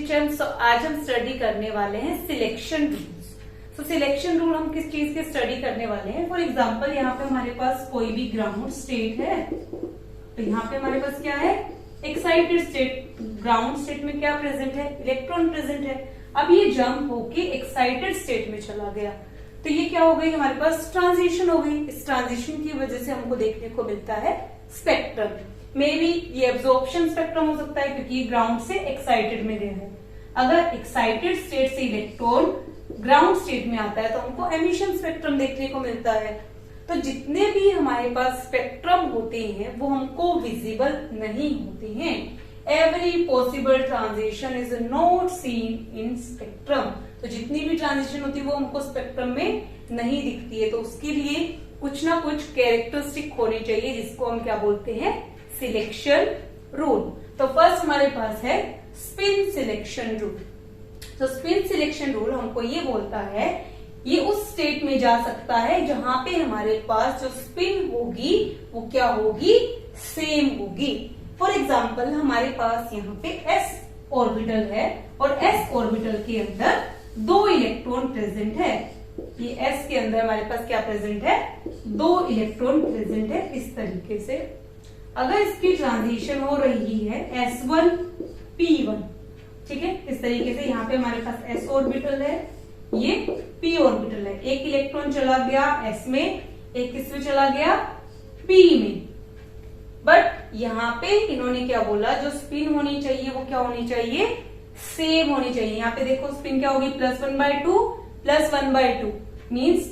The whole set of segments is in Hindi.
स्टूडेंट्स, तो आज हम स्टडी करने वाले हैं सिलेक्शन रूल्स। तो सिलेक्शन रूल हम किस चीज के स्टडी करने वाले हैं? फॉर एग्जांपल यहाँ पे हमारे पास कोई भी ग्राउंड स्टेट है, तो यहाँ पे हमारे पास क्या है? Excited state. ग्राउंड स्टेट में क्या प्रेजेंट है? इलेक्ट्रॉन प्रेजेंट है। अब ये जंप होके एक्साइटेड स्टेट में चला गया, तो ये क्या हो गई? हमारे पास ट्रांजिशन हो गई। इस ट्रांजिशन की वजह से हमको देखने को मिलता है स्पेक्ट्रम। मे बी ये एब्जॉर्प्शन स्पेक्ट्रम हो सकता है, क्योंकि ये ग्राउंड से एक्साइटेड में गया है। अगर एक्साइटेड स्टेट से इलेक्ट्रॉन ग्राउंड स्टेट में आता है तो हमको एमिशन स्पेक्ट्रम देखने को मिलता है। तो जितने भी हमारे पास स्पेक्ट्रम होते हैं वो हमको विजिबल नहीं होते हैं। Every possible transition is not seen in spectrum. तो जितनी भी ट्रांजिशन होती है वो हमको स्पेक्ट्रम में नहीं दिखती है। तो उसके लिए कुछ ना कुछ कैरेक्टरिस्टिक होनी चाहिए, जिसको हम क्या बोलते हैं? Selection rule. तो फर्स्ट हमारे पास है स्पिन सिलेक्शन रूल। तो स्पिन सिलेक्शन रूल हमको ये बोलता है ये उस स्टेट में जा सकता है जहां पे हमारे पास जो स्पिन होगी वो क्या होगी? सेम होगी। फॉर एग्जाम्पल हमारे पास यहाँ पे s ऑर्बिटल है और s ऑर्बिटल के अंदर 2 इलेक्ट्रॉन प्रेजेंट है। ये s के अंदर हमारे पास क्या प्रेजेंट है? 2 इलेक्ट्रॉन प्रेजेंट है। इस तरीके से अगर इसकी ट्रांजिशन हो रही है s1 p1, ठीक है, इस तरीके से यहाँ पे हमारे पास s ऑर्बिटल है, ये p ऑर्बिटल है। एक इलेक्ट्रॉन चला गया s में, एक किसमें चला गया? p में। बट यहाँ पे इन्होंने क्या बोला? जो स्पिन होनी चाहिए वो क्या होनी चाहिए? सेम होनी चाहिए। यहाँ पे देखो स्पिन क्या होगी? +1/2 +1/2 मीन्स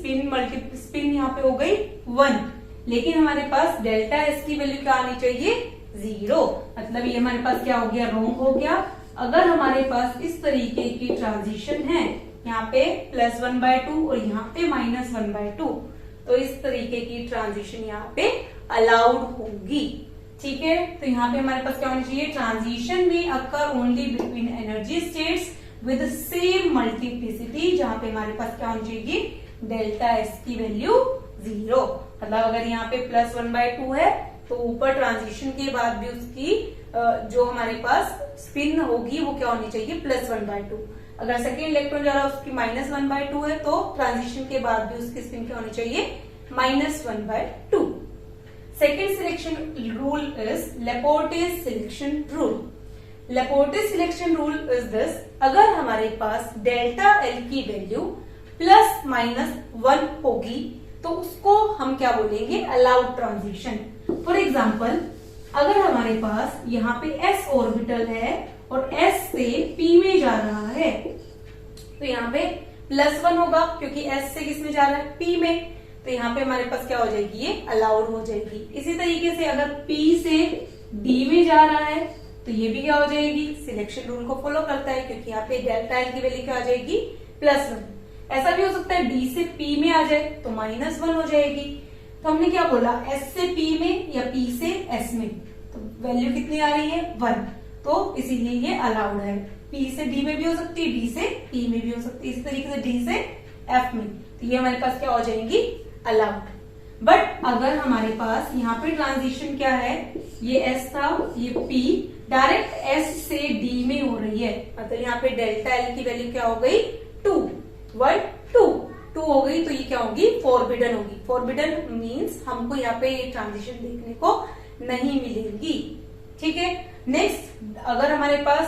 स्पिन यहाँ पे हो गई 1। लेकिन हमारे पास डेल्टा एस की वैल्यू क्या आनी चाहिए? 0। मतलब ये हमारे पास क्या हो गया? रॉन्ग हो गया। अगर हमारे पास इस तरीके की ट्रांजिशन है, यहाँ पे +1/2 और यहाँ पे -1/2, तो इस तरीके की ट्रांजिशन यहाँ पे अलाउड होगी। ठीक है, तो यहाँ पे हमारे पास क्या होनी चाहिए? ट्रांजिशन में अकर only between energy states with same multiplicity, जहां पे हमारे पास क्या होनी चाहिए? डेल्टा एस की वैल्यू 0। मतलब अगर यहाँ पे +1/2 है तो ऊपर ट्रांजिशन के बाद भी उसकी जो हमारे पास स्पिन होगी वो क्या होनी चाहिए? +1/2। अगर सेकेंड इलेक्ट्रॉन जा रहा है उसकी -1/2 है तो ट्रांजिशन के बाद भी उसकी स्पिन क्या होनी चाहिए? -1/2। Second selection rule is Laporte's selection rule. Laporte's selection rule is this: अगर हमारे पास डेल्टा एल की वैल्यू +-1 होगी तो उसको हम क्या बोलेंगे? Allowed transition. फॉर एग्जाम्पल अगर हमारे पास यहाँ पे s ऑर्बिटल है और s से p में जा रहा है, तो यहाँ पे +1 होगा, क्योंकि s से किस में जा रहा है? p में। तो यहाँ पे हमारे पास क्या हो जाएगी? ये अलाउड हो जाएगी। इसी तरीके से अगर p से d में जा रहा है तो ये भी क्या हो जाएगी? सिलेक्शन रूल को फॉलो करता है, क्योंकि यहाँ पे डेल्टा एल की वैल्यू क्या आ जाएगी? +1। ऐसा भी हो सकता है d से p में आ जाए तो -1 हो जाएगी। तो हमने क्या बोला? s से p में या p से s में, तो वैल्यू कितनी आ रही है? 1। तो इसीलिए ये अलाउड है। p से d में भी हो सकती है, d से p में भी हो सकती है, इस तरीके से d से f में। तो ये हमारे पास क्या हो जाएंगी? अलाउड। बट अगर हमारे पास यहाँ पे ट्रांजिशन क्या है? ये s था, ये p डायरेक्ट s से d में हो रही है, मतलब यहाँ पे डेल्टा एल की वैल्यू क्या हो गई? 2 हो गई, तो ये क्या होगी? फॉरबिडन होगी। फॉरबिडन मीन्स हमको यहाँ पे ये ट्रांजिशन देखने को नहीं मिलेगी। ठीक है, नेक्स्ट अगर हमारे पास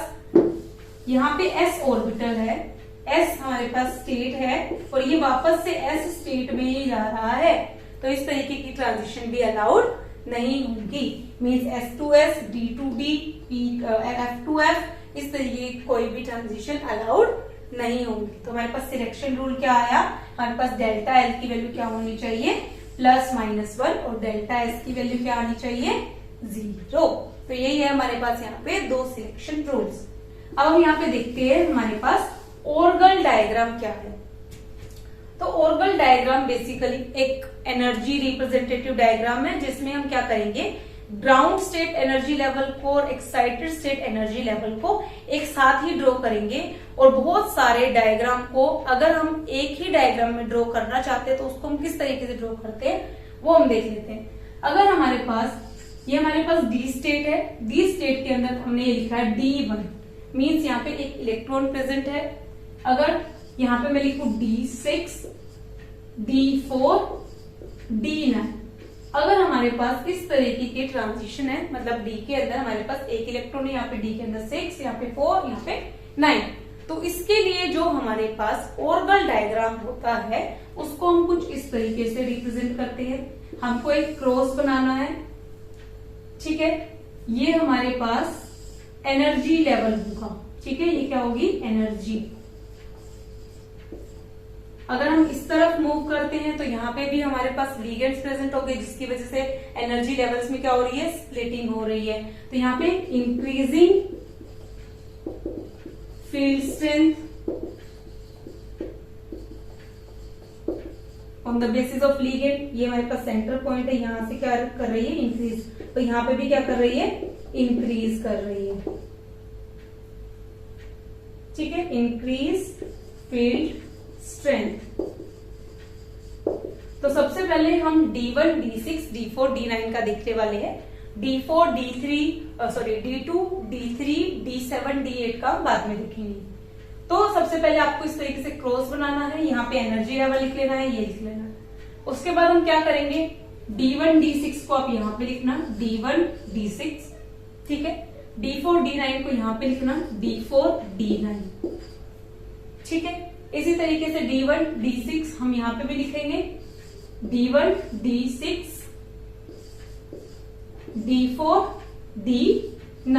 यहाँ पे s ऑर्बिटल है, s हमारे पास स्टेट है और ये वापस से s स्टेट में ही जा रहा है, तो इस तरीके की ट्रांजिशन भी अलाउड नहीं होगी। मीन्स s2s, d2d, f2f, इस तरीके की कोई भी ट्रांजिशन अलाउड नहीं होंगी। तो हमारे पास सिलेक्शन रूल क्या आया? हमारे पास डेल्टा एल की वैल्यू क्या होनी चाहिए? +-1 और डेल्टा एस की वैल्यू क्या आनी चाहिए? 0। तो यही है हमारे पास यहाँ पे 2 सिलेक्शन रूल्स। अब हम यहाँ पे देखते हैं हमारे पास ऑर्गल डायग्राम क्या है। तो ऑर्गल डायग्राम बेसिकली एक एनर्जी रिप्रेजेंटेटिव डायग्राम है, जिसमें हम क्या करेंगे? ग्राउंड स्टेट एनर्जी लेवल को और एक्साइटेड स्टेट एनर्जी लेवल को एक साथ ही ड्रॉ करेंगे। और बहुत सारे डायग्राम को अगर हम एक ही डायग्राम में ड्रॉ करना चाहते हैं तो उसको हम किस तरीके से ड्रॉ करते हैं वो हम देख लेते हैं। अगर हमारे पास डी स्टेट है, डी स्टेट के अंदर हमने ये लिखा है D1। मीन्स यहाँ पे एक इलेक्ट्रॉन प्रेजेंट है। अगर यहाँ पे मैं लिखूं D6, D4, D9, अगर हमारे पास इस तरीके के ट्रांजिशन है, मतलब D के अंदर हमारे पास एक इलेक्ट्रॉन है, यहाँ पे D के अंदर 6, यहाँ पे 4, यहाँ पे 9, तो इसके लिए जो हमारे पास ऑर्बिटल डायग्राम होता है उसको हम कुछ इस तरीके से रिप्रेजेंट करते हैं। हमको एक क्रॉस बनाना है, ठीक है। ये हमारे पास एनर्जी लेवल होगा, ठीक है, ये क्या होगी, एनर्जी। अगर हम इस तरफ मूव करते हैं तो यहाँ पे भी हमारे पास लिगेंड्स प्रेजेंट हो गए, जिसकी वजह से एनर्जी लेवल्स में क्या हो रही है, स्प्लिटिंग हो रही है। तो यहाँ पे increasing field strength on the basis of ligand, ये हमारे पास सेंटर पॉइंट है, यहां से क्या कर रही है, इंक्रीज। तो यहाँ पे भी क्या कर रही है, इंक्रीज कर रही है, ठीक है, इंक्रीज फील्ड स्ट्रेंथ। तो सबसे पहले हम D1, D6, D4, D9 का देखने वाले हैं। D4, D2, D3, D7, D8 का बाद में देखेंगे। तो सबसे पहले आपको इस तरीके से क्रॉस बनाना है, यहाँ पे एनर्जी लेवल लिख लेना है, ये लिख लेना है। उसके बाद हम क्या करेंगे, D1, D6 को आप यहाँ पे लिखना D1, D6, ठीक है। D4, D9 को यहाँ पे लिखना D4, D9, ठीक है। इसी तरीके से D1, D6 हम यहाँ पे भी लिखेंगे D1, D6, D4, D9,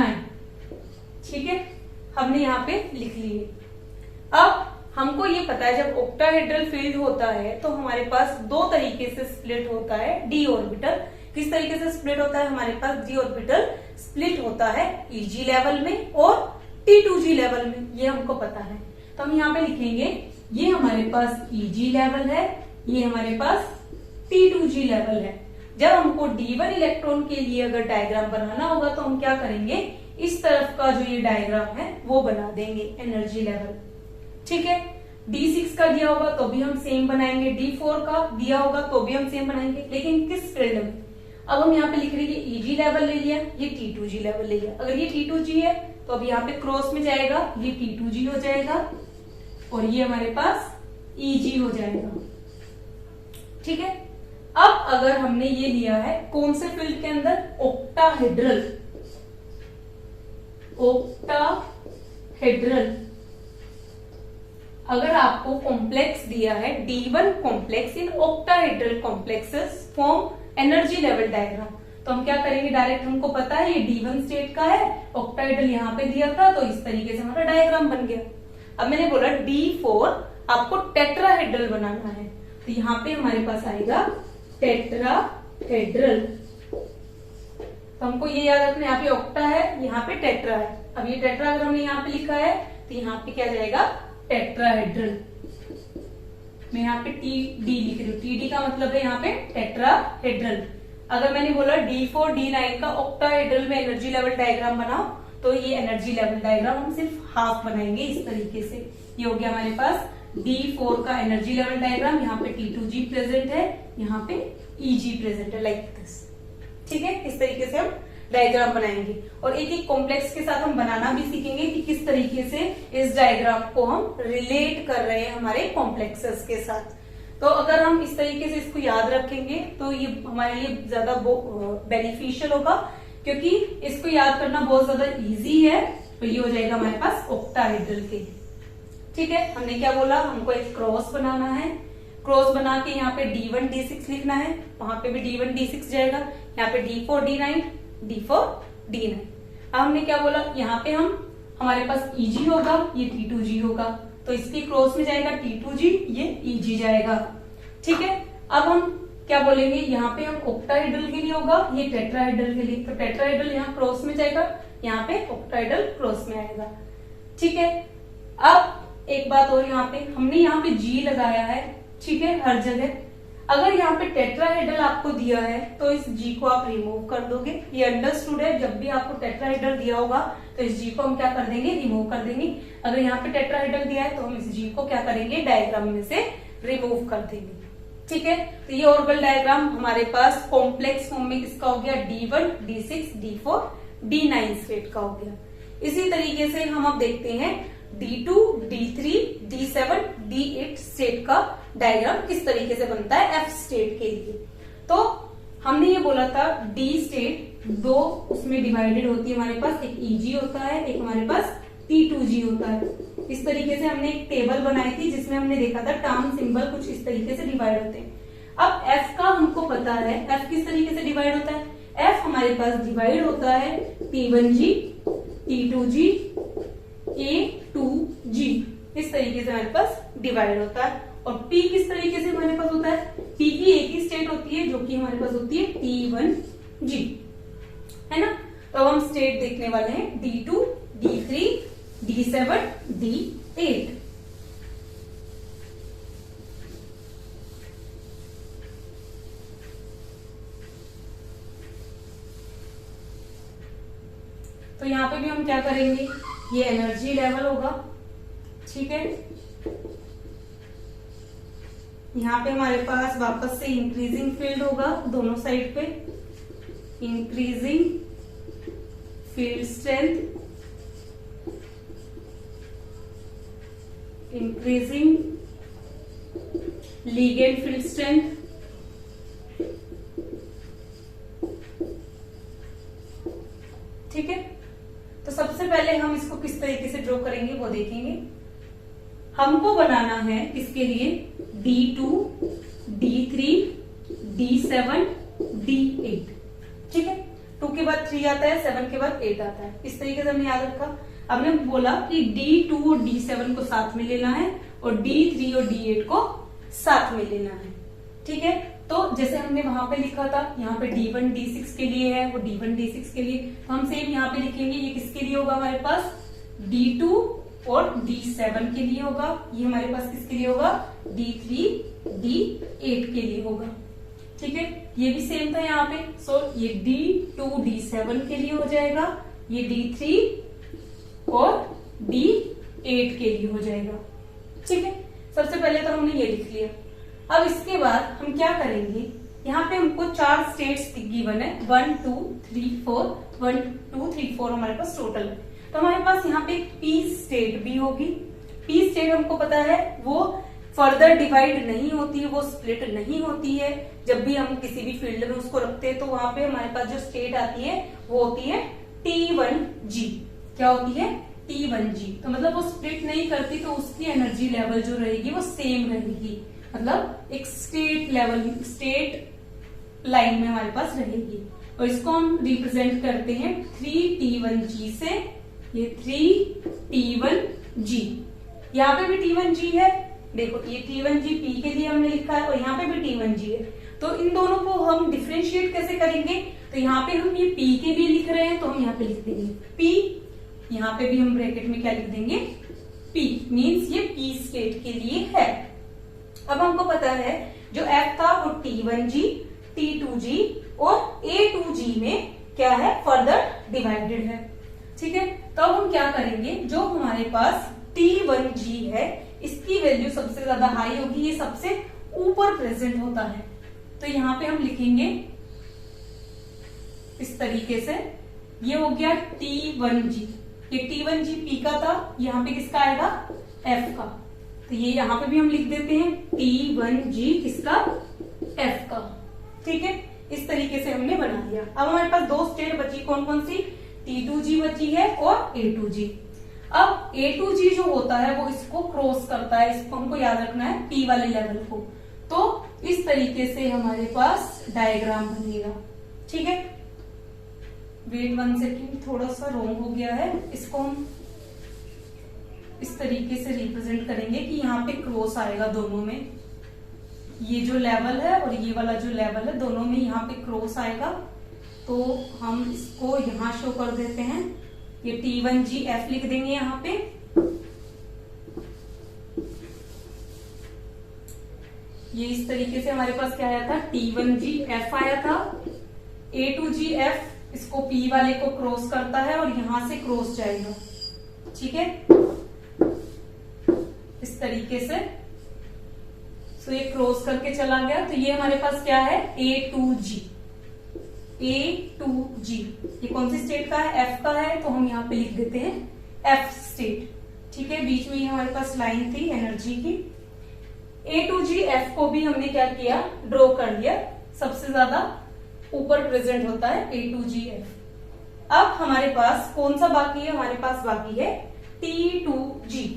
ठीक है, हमने यहाँ पे लिख लिए। अब हमको ये पता है जब ऑक्टाहेड्रल फील्ड होता है तो हमारे पास दो तरीके से स्प्लिट होता है d ऑर्बिटल। किस तरीके से स्प्लिट होता है, हमारे पास d ऑर्बिटल स्प्लिट होता है Eg लेवल में और T2G लेवल में, ये हमको पता है। तो हम यहाँ पे लिखेंगे ये हमारे पास Eg लेवल है, ये हमारे पास T2G लेवल है। जब हमको D1 इलेक्ट्रॉन के लिए अगर डायग्राम बनाना होगा तो हम क्या करेंगे, इस तरफ का जो ये डायग्राम है वो बना देंगे, एनर्जी लेवल, ठीक है। D6 का दिया होगा तो भी हम सेम बनाएंगे, D4 का दिया होगा तो भी हम सेम बनाएंगे, लेकिन किस फील्ड में। अब हम यहाँ पे लिख रहे हैं Eg लेवल ले लिया, ये T2G लेवल ले लिया। अगर ये T2G है तो अब यहाँ पे क्रॉस में जाएगा, ये T2G हो जाएगा और ये हमारे पास Eg हो जाएगा, ठीक है। अब अगर हमने ये लिया है कौन से फील्ड के अंदर, ऑक्टाहेड्रल, ऑक्टाहेड्रल। अगर आपको कॉम्प्लेक्स दिया है D1 complex in octahedral complexes form energy level diagram, तो हम क्या करेंगे, डायरेक्ट हमको पता है ये D1 स्टेट का है, ऑक्टाहेड्रल यहाँ पे दिया था तो इस तरीके से हमारा डायग्राम बन गया। अब मैंने बोला D4 आपको टेट्राहेड्रल बनाना है, तो यहाँ पे हमारे पास आएगा टेट्राहेड्रल। तो हमको ये याद रखना, यहाँ पे ऑक्टा है, यहाँ पे टेट्रा है। अब ये टेट्रा अगर हमने यहाँ पे लिखा है तो यहाँ पे क्या जाएगा, टेट्राहेड्रल। मैं यहाँ पे TD लिख रही हूँ, TD का मतलब है यहाँ पे टेट्राहेड्रल। अगर मैंने बोला D4, D9 का ऑक्टाहेड्रल में एनर्जी लेवल डायग्राम बनाओ, तो ये एनर्जी लेवल डायग्राम हम सिर्फ हाफ बनाएंगे इस तरीके से। ये हो गया हमारे पास D4 का एनर्जी लेवल डायग्राम, यहाँ पे T2G प्रेजेंट है, यहाँ पे Eg प्रेजेंट है, लाइक दिस, ठीक है। इस तरीके से हम डायग्राम बनाएंगे और एक एक कॉम्प्लेक्स के साथ हम बनाना भी सीखेंगे कि किस तरीके से इस डायग्राम को हम रिलेट कर रहे हैं हमारे कॉम्प्लेक्सेस के साथ। तो अगर हम इस तरीके से इसको याद रखेंगे तो ये हमारे लिए ज्यादा बेनिफिशियल होगा, क्योंकि इसको याद करना बहुत ज्यादा इजी है। तो ये हो जाएगा हमारे पास ऑक्टाहेड्रल के, ठीक है। हमने क्या बोला, हमको एक क्रॉस बनाना है, क्रॉस बना के यहाँ पे D1 D6 लिखना है, वहां पे भी D1 D6 जाएगा, यहाँ पे D4 D9, D4 D9। अब हमने क्या बोला, यहाँ पे हमारे पास Eg होगा, ये T2G होगा, तो इसके क्रॉस में जाएगा T2G, ये Eg जाएगा, ठीक है। अब हम क्या बोलेंगे, यहाँ पे हम ऑक्टाहेड्रल के लिए होगा, ये टेट्राहेड्रल के लिए, तो टेट्राहेड्रल यहाँ क्रॉस में जाएगा, यहाँ पे ऑक्टाहेड्रल क्रॉस में आएगा, ठीक है। अब एक बात और, यहाँ पे हमने यहाँ पे G लगाया है, ठीक है, हर जगह। अगर यहाँ पे टेट्राहेड्रल आपको दिया है तो इस G को आप रिमूव कर दोगे, ये अंडरस्टूड है। जब भी आपको टेट्राहेड्रल दिया होगा तो इस G को हम क्या कर देंगे, रिमूव कर देंगे। अगर यहाँ पे टेट्राहेड्रल दिया है तो हम इस G को क्या करेंगे, डायग्राम में से रिमूव कर देंगे, ठीक है। तो ये ऑर्बिटल डायग्राम हमारे पास कॉम्प्लेक्स फॉर्म में किसका हो गया, D1 D6 D4 D9 state का हो गया। इसी तरीके से हम अब देखते हैं D2, D3, D7, D8 state का डायग्राम किस तरीके से बनता है F स्टेट के लिए। तो हमने ये बोला था D स्टेट दो उसमें डिवाइडेड होती है हमारे पास, एक EG होता है, एक हमारे पास T2G होता है। इस तरीके से हमने एक टेबल बनाई थी जिसमें हमने देखा था टर्म सिंबल कुछ इस तरीके से डिवाइड होते हैं। अब F का हमको पता है, F किस तरीके से डिवाइड होता है, F हमारे पास डिवाइड होता है T1G, T2G, A2G, इस तरीके से हमारे पास डिवाइड होता है। और P किस तरीके से हमारे पास होता है, P की एक ही स्टेट होती है जो कि हमारे पास होती है T1G, है ना। तो हम स्टेट देखने वाले हैं D2, D3, D7, D8। तो यहाँ पे भी हम क्या करेंगे, ये एनर्जी लेवल होगा, ठीक है। यहाँ पे हमारे पास वापस से इंक्रीजिंग फील्ड होगा दोनों साइड पे, increasing field strength, increasing ligand field strength, ठीक है। तो सबसे पहले हम इसको किस तरीके से ड्रॉ करेंगे वो देखेंगे। हमको बनाना है इसके लिए D2, D3, D7, D8, ठीक है। 2 के बाद 3 आता है, 7 के बाद 8 आता है, इस तरीके से हमने याद रखा। हमने बोला कि D2 और D7 को साथ में लेना है और D3 और D8 को साथ में लेना है, ठीक है। तो जैसे हमने वहां पे लिखा था, यहाँ पे D1 D6 के लिए है, वो D1 D6 के लिए, तो हम सेम यहाँ पे लिखेंगे। ये किसके लिए होगा हमारे पास, D2 और D7 के लिए होगा। ये हमारे पास किसके लिए होगा, D3 D8 के लिए होगा, ठीक है। ये भी सेम था यहाँ पे। सो ये D2 D7 के लिए हो जाएगा, ये D3 और D8 के लिए हो जाएगा, ठीक है। सबसे पहले तो हमने ये लिख लिया। अब इसके बाद हम क्या करेंगे, यहाँ पे हमको 4 स्टेट्स गिवन है, 1 2 3 4, 1 2 3 4 हमारे पास टोटल है। तो हमारे पास यहाँ पे P स्टेट भी होगी। P स्टेट हमको पता है वो फर्दर डिवाइड नहीं होती है, वो स्प्लिट नहीं होती है। जब भी हम किसी भी फील्ड में उसको रखते हैं तो वहां पे हमारे पास जो स्टेट आती है वो होती है T1G। क्या होती है, T1G। तो मतलब वो स्प्लिट नहीं करती, तो उसकी एनर्जी लेवल जो रहेगी वो सेम रहेगी, मतलब एक स्टेट लेवल, स्टेट लाइन में हमारे पास रहेगी। और इसको हम रिप्रेजेंट करते हैं 3T1G से। ये 3T1G, यहाँ पे भी T1G है, देखो ये T1G P के लिए हमने लिखा है और यहाँ पे भी T1G है। तो इन दोनों को हम डिफरेंशिएट कैसे करेंगे, तो यहाँ पे हम ये P के लिए लिख रहे हैं तो हम यहाँ पे लिख देंगे P, यहाँ पे भी हम ब्रैकेट में क्या लिख देंगे, P, मीन्स ये P स्टेट के लिए है। अब हमको पता है जो F था वो T1G, T2G और A2G में क्या है, फर्दर डिवाइडेड है, ठीक है। तो अब हम क्या करेंगे, जो हमारे पास T1G है इसकी वैल्यू सबसे ज्यादा हाई होगी, ये सबसे ऊपर प्रेजेंट होता है। तो यहाँ पे हम लिखेंगे इस तरीके से, ये हो गया T1G। ये T1G P का था, यहाँ पे किसका आएगा, F का। तो ये यहाँ पे भी हम लिख देते हैं T1G किसका, F का, ठीक है। इस तरीके से हमने बना दिया। अब हमारे पास 2 स्टेट बची, कौन कौन सी, T2G बची है और A2G। अब A2G जो होता है वो इसको क्रॉस करता है, इसको हमको याद रखना है P वाले लेवल को। तो इस तरीके से हमारे पास डायग्राम बनेगा, ठीक है। वेट 1 सेकेंड, थोड़ा सा रॉन्ग हो गया है, इसको हम इस तरीके से रिप्रेजेंट करेंगे कि यहाँ पे क्रॉस आएगा दोनों में, ये जो लेवल है और ये वाला जो लेवल है दोनों में यहाँ पे क्रॉस आएगा। तो हम इसको यहाँ शो कर देते हैं, ये T1G F लिख देंगे यहाँ पे। ये इस तरीके से हमारे पास क्या आया था, T1G F आया था। A2G F इसको P वाले को क्रॉस करता है और यहां से क्रॉस जाएगा, ठीक है, इस तरीके से। सो ये क्रॉस करके चला गया, तो ये हमारे पास क्या है, A2G। A2G, ये कौन सी स्टेट का है? F का है, तो हम यहाँ पे लिख देते हैं F स्टेट। ठीक है, बीच में ये हमारे पास लाइन थी एनर्जी की। A2G F को भी हमने क्या किया, ड्रॉ कर लिया, सबसे ज्यादा ऊपर प्रेजेंट होता है A2G F। अब हमारे पास कौन सा बाकी है? हमारे पास बाकी है T2G।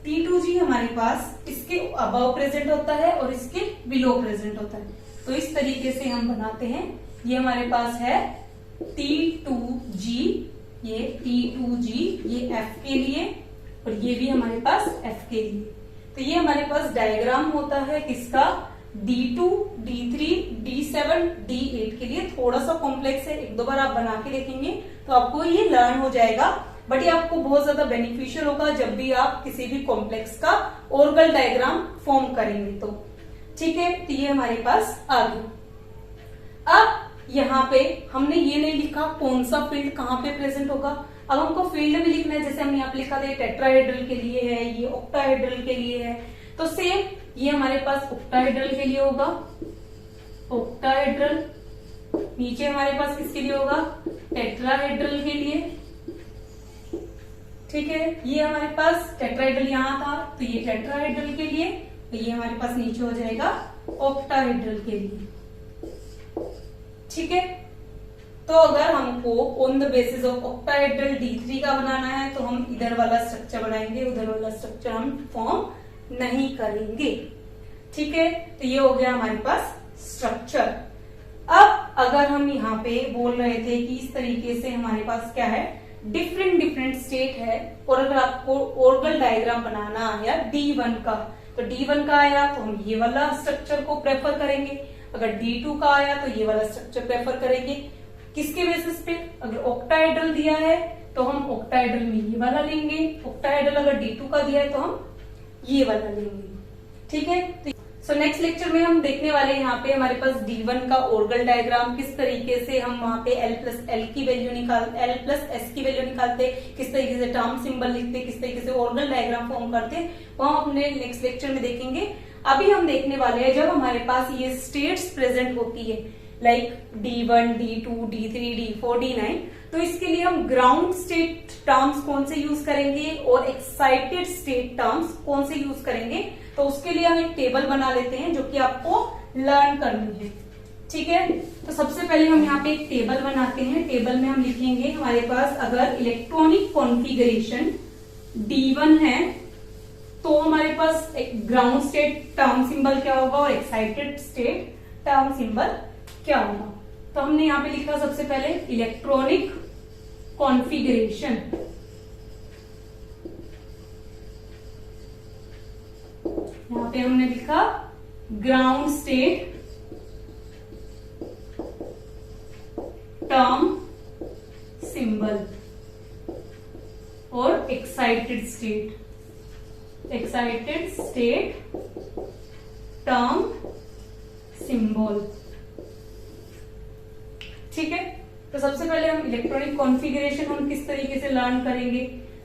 T2G हमारे पास इसके अबव प्रेजेंट होता है और इसके बिलो प्रेजेंट होता है। तो इस तरीके से हम बनाते हैं। ये हमारे पास है T2G, ये T2G, ये F के लिए, और ये भी हमारे पास F के लिए। तो ये हमारे पास डायग्राम होता है किसका? D2, D3, D7, D8 के लिए। थोड़ा सा कॉम्प्लेक्स है, एक दो बार आप बना के देखेंगे तो आपको ये लर्न हो जाएगा, बट ये आपको बहुत ज्यादा बेनिफिशियल होगा जब भी आप किसी भी कॉम्प्लेक्स का ऑर्गल डायग्राम फॉर्म करेंगे तो। ठीक है, तो ये हमारे पास आ गया। अब यहाँ पे हमने ये नहीं लिखा कौन सा फील्ड कहाँ पे प्रेजेंट होगा। अब हमको फील्ड भी लिखना है, जैसे हमने यहाँ पे लिखा था टेट्राहेड्रल के लिए है, ये ऑक्टाहेड्रल के लिए है, तो सेम ये हमारे पास ऑक्टाहेड्रल के लिए होगा, ऑक्टाहेड्रल। नीचे हमारे पास किसके लिए होगा? टेट्राहेड्रल के लिए। ठीक है, ये हमारे पास टेट्राहेड्रल यहाँ था, तो ये टेट्राहेड्रल के लिए, तो ये हमारे पास नीचे हो जाएगा ऑक्टाहेड्रल के लिए। ठीक है, तो अगर हमको on the basis of octahedral D3 का बनाना है तो हम इधर वाला स्ट्रक्चर बनाएंगे, उधर वाला स्ट्रक्चर हम फॉर्म नहीं करेंगे। ठीक है, तो ये हो गया हमारे पास स्ट्रक्चर। अब अगर हम यहाँ पे बोल रहे थे कि इस तरीके से हमारे पास क्या है, डिफरेंट स्टेट है, और अगर आपको ऑर्गल डायग्राम बनाना आया D1 का, तो D1 का आया तो हम ये वाला स्ट्रक्चर को प्रेफर करेंगे, अगर D2 का आया तो ये वाला स्ट्रक्चर प्रेफर करेंगे। किसके बेसिस पे? अगर ऑक्टाहेड्रल दिया है तो हम ऑक्टाहेड्रल में ये वाला लेंगे, ऑक्टाहेड्रल अगर D2 का दिया है तो हम ये वाला लेंगे। ठीक है, सो नेक्स्ट लेक्चर में हम देखने वाले हैं यहाँ पे हमारे पास D1 का ऑर्गल डायग्राम, किस तरीके से हम वहां पे L+L की वैल्यू L+S की वैल्यू निकालते, किस तरीके से टर्म सिंबल लिखते, किस तरीके से ऑर्गल डायग्राम फॉर्म करते, वो हम अपने नेक्स्ट लेक्चर में देखेंगे। अभी हम देखने वाले हैं जब हमारे पास ये स्टेट्स प्रेजेंट होती है, like D1, D2, D3, D4, D9, तो इसके लिए हम ग्राउंड स्टेट टर्म्स कौन से यूज करेंगे और एक्साइटेड स्टेट टर्म्स कौन से यूज करेंगे, तो उसके लिए हम एक टेबल बना लेते हैं जो कि आपको लर्न करनी है। ठीक है, तो सबसे पहले हम यहाँ पे एक टेबल बनाते हैं। टेबल में हम लिखेंगे हमारे पास अगर इलेक्ट्रॉनिक कॉन्फ़िगरेशन D1 है तो हमारे पास एक ग्राउंड स्टेट टर्म सिंबल क्या होगा और एक्साइटेड स्टेट टर्म सिंबल क्या होगा। तो हमने यहाँ पे लिखा सबसे पहले इलेक्ट्रॉनिक कॉन्फ़िगरेशन, यहाँ पे हमने लिखा ग्राउंड स्टेट टर्म सिंबल और एक्साइटेड स्टेट टर्म सिंबल। ठीक है, तो सबसे पहले हम इलेक्ट्रॉनिक कॉन्फ़िगरेशन हम किस तरीके से लर्न करेंगे,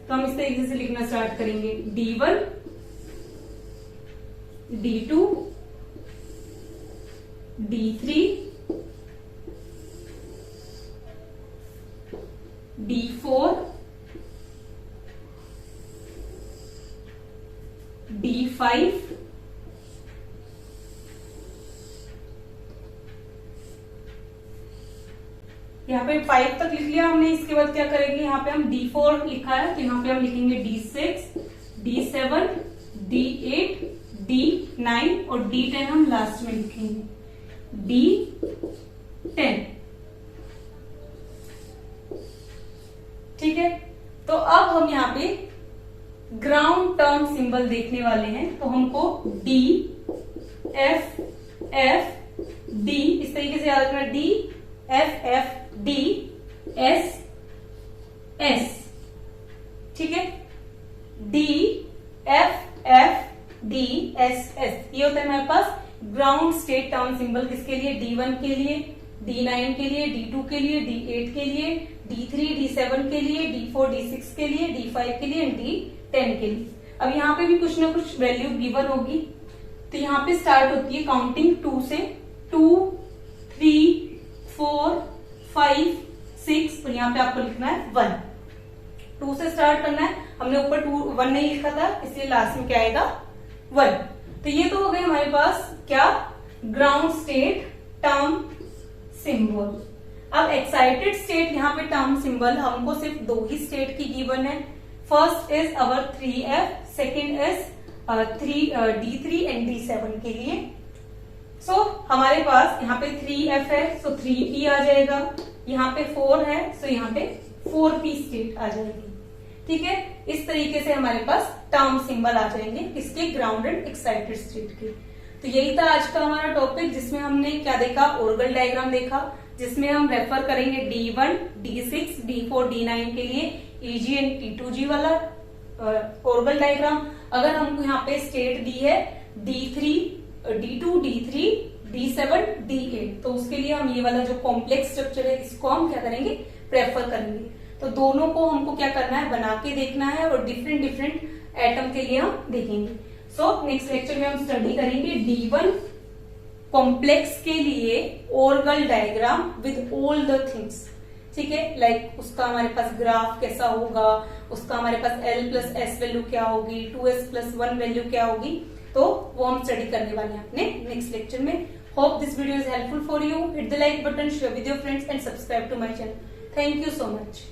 तो हम इस तरीके से लिखना स्टार्ट करेंगे D1, D2, D3, D4, D5, यहाँ पे 5 तक लिख लिया हमने। इसके बाद क्या करेंगे, यहाँ पे हम D4 लिखा है तो यहाँ पे हम लिखेंगे D6, D7, D8, D9 और D10 हम लास्ट में लिखेंगे D10। ठीक है, तो अब हम यहाँ पे ग्राउंड टर्म सिंबल देखने वाले हैं, तो हमको D, F, F, D इस तरीके से याद रखना, D, F, F, D, S, S। ठीक है, D, F, F, D, S, S ये होता है हमारे पास ग्राउंड स्टेट टर्म सिंबल। किसके लिए? D1 के लिए, D9 के लिए, D2 के लिए, D8 के लिए, D3, D7 के लिए, D4, D6 के लिए, D5 के लिए, D10 के लिए। अब यहाँ पे भी कुछ ना कुछ वैल्यू गिवन होगी, तो यहाँ पे स्टार्ट होती है काउंटिंग 2 से, 2, 3, 4, 5, 6 और यहाँ पे आपको लिखना है 1। 2 से स्टार्ट करना है, हमने ऊपर 1 नहीं लिखा था इसलिए लास्ट में क्या आएगा 1। तो ये तो हो गए हमारे पास क्या, ग्राउंड स्टेट टर्म सिंबल। अब एक्साइटेड स्टेट, यहाँ पे टर्म सिंबल हमको सिर्फ 2 ही स्टेट की गिवन है। First is our 3F, second is D3 and D7 के लिए। सो हमारे पास यहाँ पे 3F है, सो 3P आ जाएगा। यहाँ पे 4 है, सो यहाँ पे 4P स्टेट आ जाएगी। ठीक है, इस तरीके से हमारे पास टर्म सिंबल आ जाएंगे किसके, ग्राउंड एंड एक्साइटेड स्टेट के। तो यही था आज का हमारा टॉपिक, जिसमें हमने क्या देखा, ऑर्गल डायग्राम देखा, जिसमें हम रेफर करेंगे D1, D6, D4, D9 के लिए EG एंड T2G वाला ऑर्गल डायग्राम। अगर हमको यहाँ पे स्टेट दी है D3, D2, D3, D7, D8, तो उसके लिए हम ये वाला जो कॉम्प्लेक्स स्ट्रक्चर है इसको हम क्या करेंगे, प्रेफर करेंगे। तो दोनों को हमको क्या करना है, बना के देखना है और डिफरेंट डिफरेंट एटम के लिए हम देखेंगे। सो नेक्स्ट लेक्चर में हम स्टडी करेंगे D1 कॉम्प्लेक्स के लिए Orgel diagram with all the things. ठीक है, लाइक उसका हमारे पास ग्राफ कैसा होगा, उसका हमारे पास L+S वैल्यू क्या होगी, 2S+1 वैल्यू क्या होगी, तो वो हम स्टडी करने वाले हैं अपने नेक्स्ट लेक्चर में। Hope this video is helpful for you. Hit the like button, share with your friends and subscribe to my channel. Thank you so much.